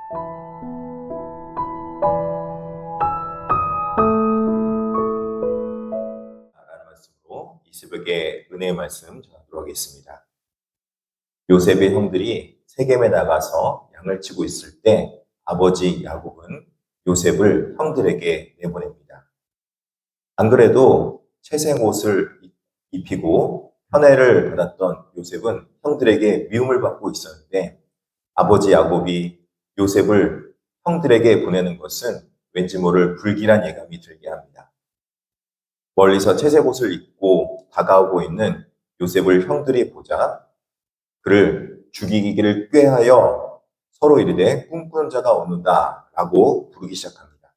라는 말씀으로 이 새벽에 은혜의 말씀 전하도록 하겠습니다. 요셉의 형들이 세겜에 나가서 양을 치고 있을 때 아버지 야곱은 요셉을 형들에게 내보냅니다. 안 그래도 채색 옷을 입히고 편애를 받았던 요셉은 형들에게 미움을 받고 있었는데 아버지 야곱이 요셉을 형들에게 보내는 것은 왠지 모를 불길한 예감이 들게 합니다. 멀리서 채색 옷을 입고 다가오고 있는 요셉을 형들이 보자 그를 죽이기를 꾀하여 서로 이르되 꿈꾸는 자가 오는다 라고 부르기 시작합니다.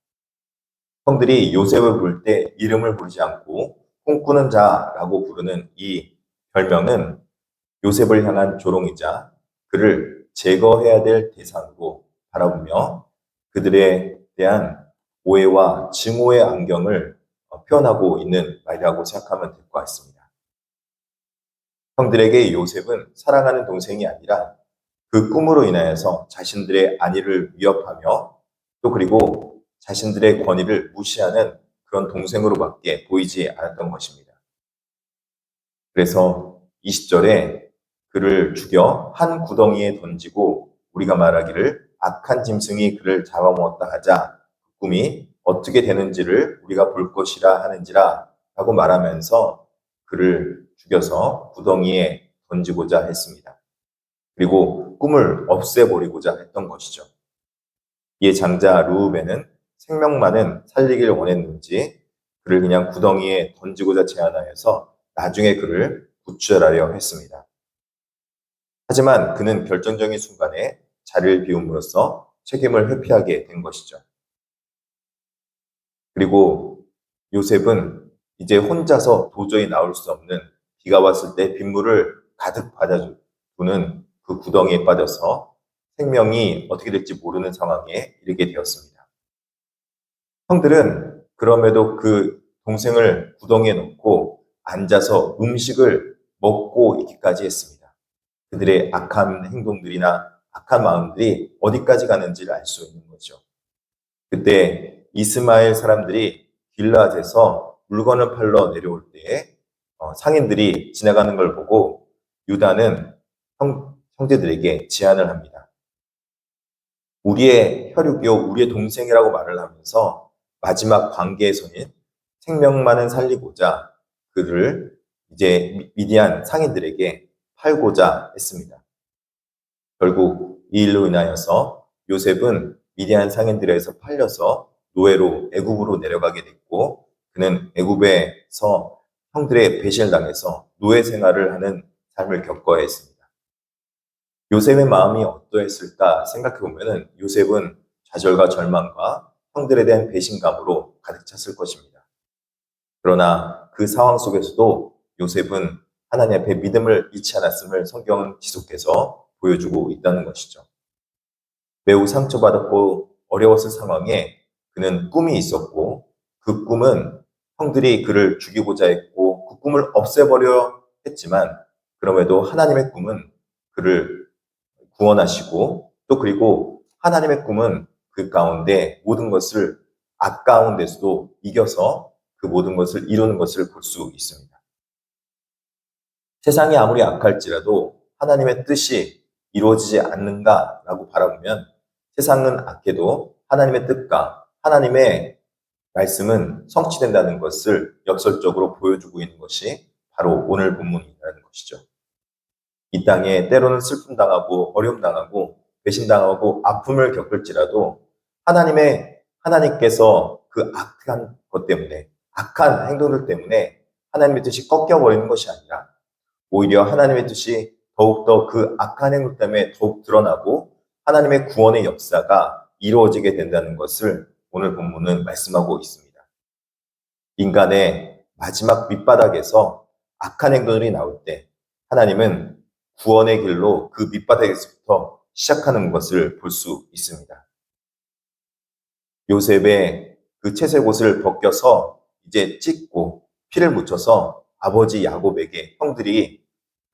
형들이 요셉을 부를 때 이름을 부르지 않고 꿈꾸는 자라고 부르는 이 별명은 요셉을 향한 조롱이자 그를 제거해야 될 대상으로 바라보며 그들에 대한 오해와 증오의 안경을 표현하고 있는 말이라고 생각하면 될 것 같습니다. 형들에게 요셉은 사랑하는 동생이 아니라 그 꿈으로 인하여서 자신들의 안위를 위협하며 또 그리고 자신들의 권위를 무시하는 그런 동생으로밖에 보이지 않았던 것입니다. 그래서 20절에 그를 죽여 한 구덩이에 던지고 우리가 말하기를 악한 짐승이 그를 잡아먹었다 하자 그 꿈이 어떻게 되는지를 우리가 볼 것이라 하는지라 라고 말하면서 그를 죽여서 구덩이에 던지고자 했습니다. 그리고 꿈을 없애버리고자 했던 것이죠. 이에 장자 르우벤은 생명만은 살리기를 원했는지 그를 그냥 구덩이에 던지고자 제안하여서 나중에 그를 구출하려 했습니다. 하지만 그는 결정적인 순간에 자리를 비움으로써 책임을 회피하게 된 것이죠. 그리고 요셉은 이제 혼자서 도저히 나올 수 없는 비가 왔을 때 빗물을 가득 받아두는 그 구덩이에 빠져서 생명이 어떻게 될지 모르는 상황에 이르게 되었습니다. 형들은 그럼에도 그 동생을 구덩이에 넣고 앉아서 음식을 먹고 있기까지 했습니다. 그들의 악한 행동들이나 악한 마음들이 어디까지 가는지를 알 수 있는 거죠. 그때 이스마엘 사람들이 길라앗에서 물건을 팔러 내려올 때 상인들이 지나가는 걸 보고 유다는 형제들에게 제안을 합니다. 우리의 혈육이요 우리의 동생이라고 말을 하면서 마지막 관계에서는 생명만은 살리고자 그를 이제 미디안 상인들에게 팔고자 했습니다. 결국 이 일로 인하여서 요셉은 미디안 상인들에서 팔려서 노예로 애굽으로 내려가게 됐고 그는 애굽에서 형들의 배신을 당해서 노예 생활을 하는 삶을 겪어야 했습니다. 요셉의 마음이 어떠했을까 생각해 보면은 요셉은 좌절과 절망과 형들에 대한 배신감으로 가득 찼을 것입니다. 그러나 그 상황 속에서도 요셉은 하나님 앞에 믿음을 잃지 않았음을 성경은 지속해서 보여주고 있다는 것이죠. 매우 상처받았고 어려웠을 상황에 그는 꿈이 있었고 그 꿈은 형들이 그를 죽이고자 했고 그 꿈을 없애버려 했지만 그럼에도 하나님의 꿈은 그를 구원하시고 또 그리고 하나님의 꿈은 그 가운데 모든 것을 악 가운데서도 이겨서 그 모든 것을 이루는 것을 볼 수 있습니다. 세상이 아무리 악할지라도 하나님의 뜻이 이루어지지 않는가라고 바라보면 세상은 악해도 하나님의 뜻과 하나님의 말씀은 성취된다는 것을 역설적으로 보여주고 있는 것이 바로 오늘 본문이라는 것이죠. 이 땅에 때로는 슬픔 당하고 어려움 당하고 배신 당하고 아픔을 겪을지라도 하나님께서 그 악한 것 때문에 악한 행동들 때문에 하나님의 뜻이 꺾여버리는 것이 아니라 오히려 하나님의 뜻이 더욱더 그 악한 행동 때문에 더욱 드러나고 하나님의 구원의 역사가 이루어지게 된다는 것을 오늘 본문은 말씀하고 있습니다. 인간의 마지막 밑바닥에서 악한 행동들이 나올 때 하나님은 구원의 길로 그 밑바닥에서부터 시작하는 것을 볼 수 있습니다. 요셉의 그 채색 옷을 벗겨서 이제 찢고 피를 묻혀서 아버지 야곱에게 형들이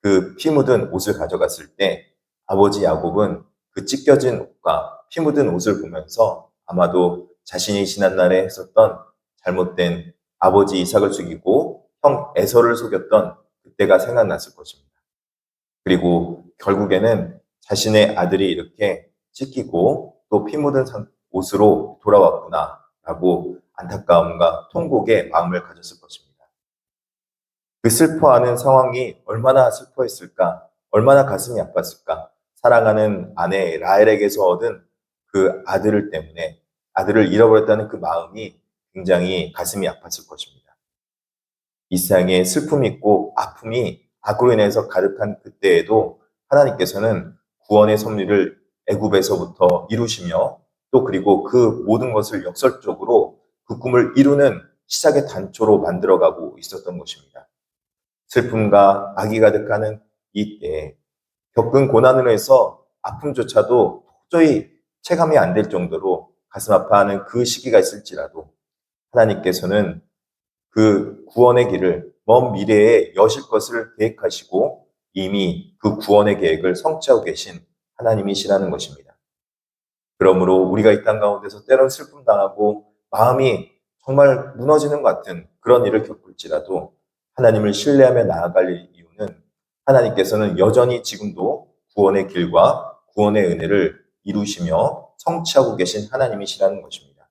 그 피 묻은 옷을 가져갔을 때 아버지 야곱은 그 찢겨진 옷과 피 묻은 옷을 보면서 아마도 자신이 지난날에 했었던 잘못된 아버지 이삭을 속이고 형 에서를 속였던 그때가 생각났을 것입니다. 그리고 결국에는 자신의 아들이 이렇게 찢기고 또 피 묻은 옷으로 돌아왔구나라고 안타까움과 통곡의 마음을 가졌을 것입니다. 그 슬퍼하는 상황이 얼마나 슬퍼했을까, 얼마나 가슴이 아팠을까. 사랑하는 아내 라헬에게서 얻은 그 아들을 때문에 아들을 잃어버렸다는 그 마음이 굉장히 가슴이 아팠을 것입니다. 이 세상에 슬픔이 있고 아픔이 악으로 인해서 가득한 그때에도 하나님께서는 구원의 섭리를 애굽에서부터 이루시며 또 그리고 그 모든 것을 역설적으로 그 꿈을 이루는 시작의 단초로 만들어가고 있었던 것입니다. 슬픔과 악이 가득하는 이때에 겪은 고난으로 해서 아픔조차도 도저히 체감이 안 될 정도로 가슴 아파하는 그 시기가 있을지라도 하나님께서는 그 구원의 길을 먼 미래에 여실 것을 계획하시고 이미 그 구원의 계획을 성취하고 계신 하나님이시라는 것입니다. 그러므로 우리가 이 땅 가운데서 때론 슬픔 당하고 마음이 정말 무너지는 것 같은 그런 일을 겪을지라도 하나님을 신뢰하며 나아갈 이유는 하나님께서는 여전히 지금도 구원의 길과 구원의 은혜를 이루시며 성취하고 계신 하나님이시라는 것입니다.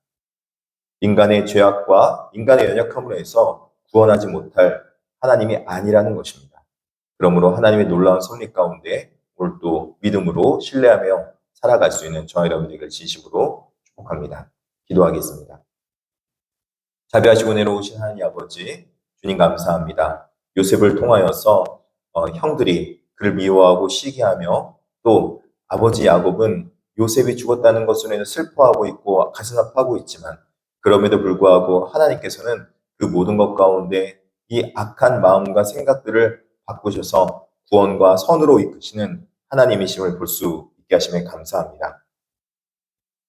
인간의 죄악과 인간의 연약함으로 해서 구원하지 못할 하나님이 아니라는 것입니다. 그러므로 하나님의 놀라운 섭리 가운데 오늘 또 믿음으로 신뢰하며 살아갈 수 있는 저와 여러분들에게 진심으로 축복합니다. 기도하겠습니다. 자비하시고 내려오신 하나님 아버지, 주님 감사합니다. 요셉을 통하여서 형들이 그를 미워하고 시기하며 또 아버지 야곱은 요셉이 죽었다는 것으로 인해 슬퍼하고 있고 가슴 아파하고 있지만 그럼에도 불구하고 하나님께서는 그 모든 것 가운데 이 악한 마음과 생각들을 바꾸셔서 구원과 선으로 이끄시는 하나님이심을 볼 수 있게 하심에 감사합니다.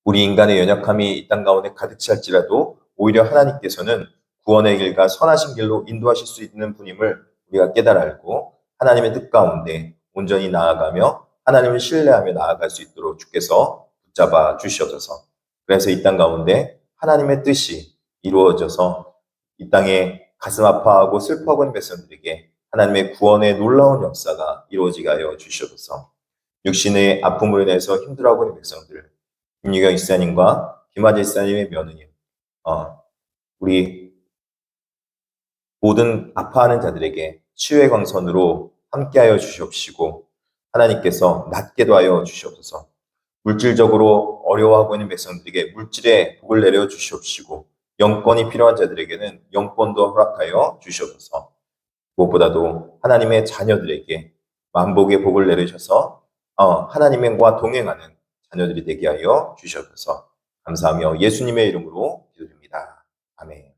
우리 인간의 연약함이 이 땅 가운데 가득 찰지라도 오히려 하나님께서는 구원의 길과 선하신 길로 인도하실 수 있는 분임을 우리가 깨달아 알고 하나님의 뜻 가운데 온전히 나아가며 하나님을 신뢰하며 나아갈 수 있도록 주께서 붙잡아 주시옵소서. 그래서 이 땅 가운데 하나님의 뜻이 이루어져서 이 땅에 가슴 아파하고 슬퍼하고 있는 백성들에게 하나님의 구원의 놀라운 역사가 이루어지게 하여 주시옵소서. 육신의 아픔으로 인해서 힘들어하고 있는 백성들, 김유경 이사님과 김아재 이사님의 며느님, 우리 모든 아파하는 자들에게 치유의 광선으로 함께하여 주시옵시고 하나님께서 낫게도 하여 주시옵소서. 물질적으로 어려워하고 있는 백성들에게 물질의 복을 내려 주시옵시고 영권이 필요한 자들에게는 영권도 허락하여 주시옵소서. 무엇보다도 하나님의 자녀들에게 만복의 복을 내리셔서 하나님과 동행하는 자녀들이 되게 하여 주시옵소서. 감사하며 예수님의 이름으로 기도드립니다. 아멘.